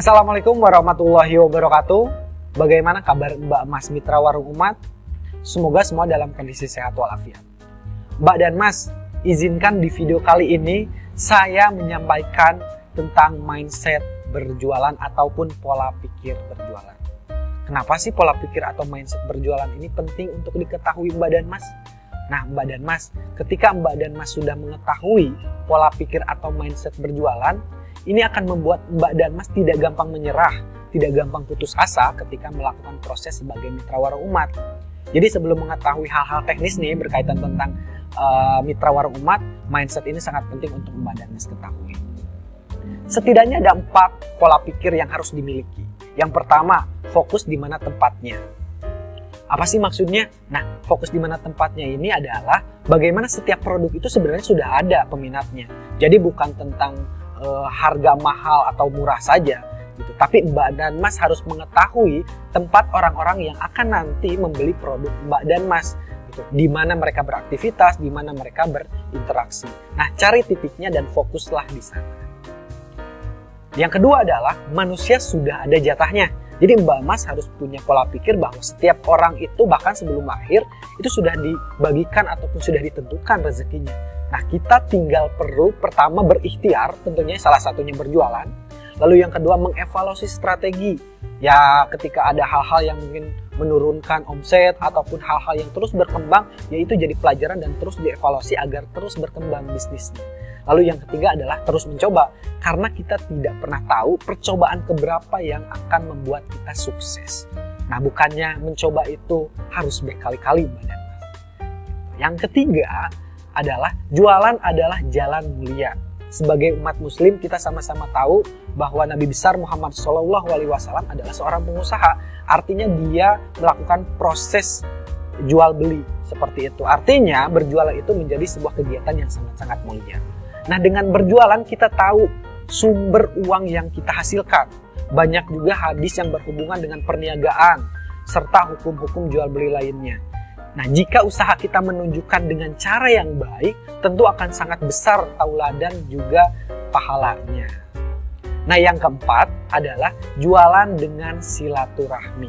Assalamualaikum warahmatullahi wabarakatuh. Bagaimana kabar Mbak Mas Mitra Warung Umat? Semoga semua dalam kondisi sehat walafiat. Mbak dan Mas, izinkan di video kali ini saya menyampaikan tentang mindset berjualan ataupun pola pikir berjualan. Kenapa sih pola pikir atau mindset berjualan ini penting untuk diketahui Mbak dan Mas? Nah Mbak dan Mas, ketika Mbak dan Mas sudah mengetahui pola pikir atau mindset berjualan, ini akan membuat Mbak dan Mas tidak gampang menyerah, tidak gampang putus asa ketika melakukan proses sebagai mitra warung umat. Jadi sebelum mengetahui hal-hal teknis nih berkaitan tentang mitra warung umat, mindset ini sangat penting untuk Mbak dan Mas ketahui. Setidaknya ada 4 pola pikir yang harus dimiliki. Yang pertama, fokus di mana tempatnya. Apa sih maksudnya? Nah, fokus di mana tempatnya ini adalah bagaimana setiap produk itu sebenarnya sudah ada peminatnya. Jadi bukan tentang harga mahal atau murah saja gitu. Tapi Mbak dan Mas harus mengetahui tempat orang-orang yang akan nanti membeli produk Mbak dan Mas gitu. Di mana mereka beraktivitas, di mana mereka berinteraksi. Nah, cari titiknya dan fokuslah di sana. Yang kedua adalah manusia sudah ada jatahnya. Jadi Mbak Mas harus punya pola pikir bahwa setiap orang itu bahkan sebelum lahir itu sudah dibagikan ataupun sudah ditentukan rezekinya. Nah, kita tinggal perlu pertama berikhtiar, tentunya salah satunya berjualan. Lalu yang kedua mengevaluasi strategi. Ya, ketika ada hal-hal yang mungkin menurunkan omset ataupun hal-hal yang terus berkembang, yaitu jadi pelajaran dan terus dievaluasi agar terus berkembang bisnisnya. Lalu yang ketiga adalah terus mencoba, karena kita tidak pernah tahu percobaan keberapa yang akan membuat kita sukses. Nah, bukannya mencoba itu harus berkali-kali, Mbak dan Mas. Yang ketiga adalah jualan adalah jalan mulia. Sebagai umat muslim kita sama-sama tahu bahwa Nabi besar Muhammad SAW adalah seorang pengusaha. Artinya dia melakukan proses jual beli seperti itu. Artinya berjualan itu menjadi sebuah kegiatan yang sangat-sangat mulia. Nah, dengan berjualan kita tahu sumber uang yang kita hasilkan. Banyak juga hadis yang berhubungan dengan perniagaan serta hukum-hukum jual beli lainnya. Nah, jika usaha kita menunjukkan dengan cara yang baik, tentu akan sangat besar tauladan juga pahalanya. Nah, yang keempat adalah jualan dengan silaturahmi.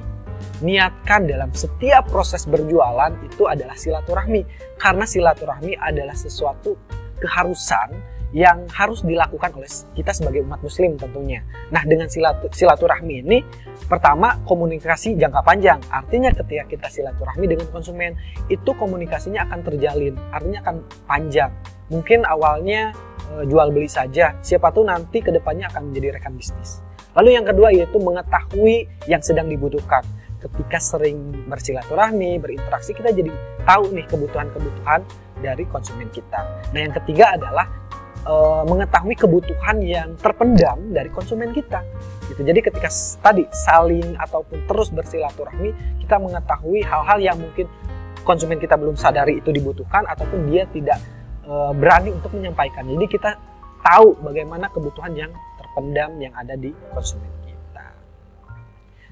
Niatkan dalam setiap proses berjualan itu adalah silaturahmi. Karena silaturahmi adalah sesuatu keharusan yang harus dilakukan oleh kita sebagai umat muslim tentunya. Nah, dengan silaturahmi ini, pertama komunikasi jangka panjang. Artinya ketika kita silaturahmi dengan konsumen, itu komunikasinya akan terjalin, artinya akan panjang. Mungkin awalnya jual beli saja, siapa tahu nanti kedepannya akan menjadi rekan bisnis. Lalu yang kedua yaitu mengetahui yang sedang dibutuhkan. Ketika sering bersilaturahmi, berinteraksi, kita jadi tahu nih kebutuhan-kebutuhan dari konsumen kita. Nah, yang ketiga adalah mengetahui kebutuhan yang terpendam dari konsumen kita gitu. Jadi ketika tadi saling ataupun terus bersilaturahmi, kita mengetahui hal-hal yang mungkin konsumen kita belum sadari itu dibutuhkan ataupun dia tidak berani untuk menyampaikan. Jadi kita tahu bagaimana kebutuhan yang terpendam yang ada di konsumen kita.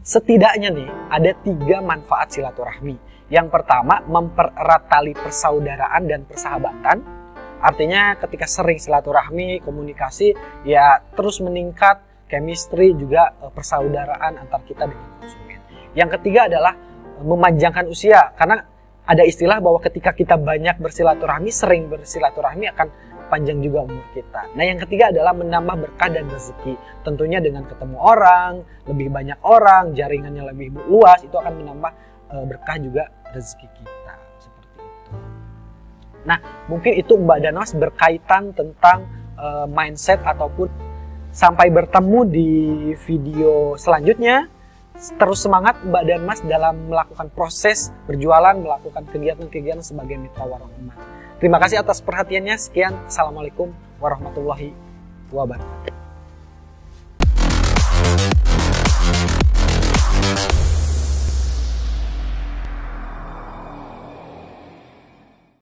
Setidaknya nih ada 3 manfaat silaturahmi. Yang pertama, mempererat tali persaudaraan dan persahabatan. Artinya ketika sering silaturahmi, komunikasi, ya terus meningkat chemistry juga persaudaraan antar kita dengan konsumen. Yang ketiga adalah memanjangkan usia. Karena ada istilah bahwa ketika kita banyak bersilaturahmi, sering bersilaturahmi akan panjang juga umur kita. Nah, yang ketiga adalah menambah berkah dan rezeki. Tentunya dengan ketemu orang, lebih banyak orang, jaringannya lebih luas, itu akan menambah berkah juga rezeki kita. Nah, mungkin itu Mbak dan Mas berkaitan tentang mindset ataupun sampai bertemu di video selanjutnya. Terus semangat Mbak dan Mas dalam melakukan proses berjualan, melakukan kegiatan-kegiatan sebagai mitra warung umat. Terima kasih atas perhatiannya. Sekian. Assalamualaikum warahmatullahi wabarakatuh.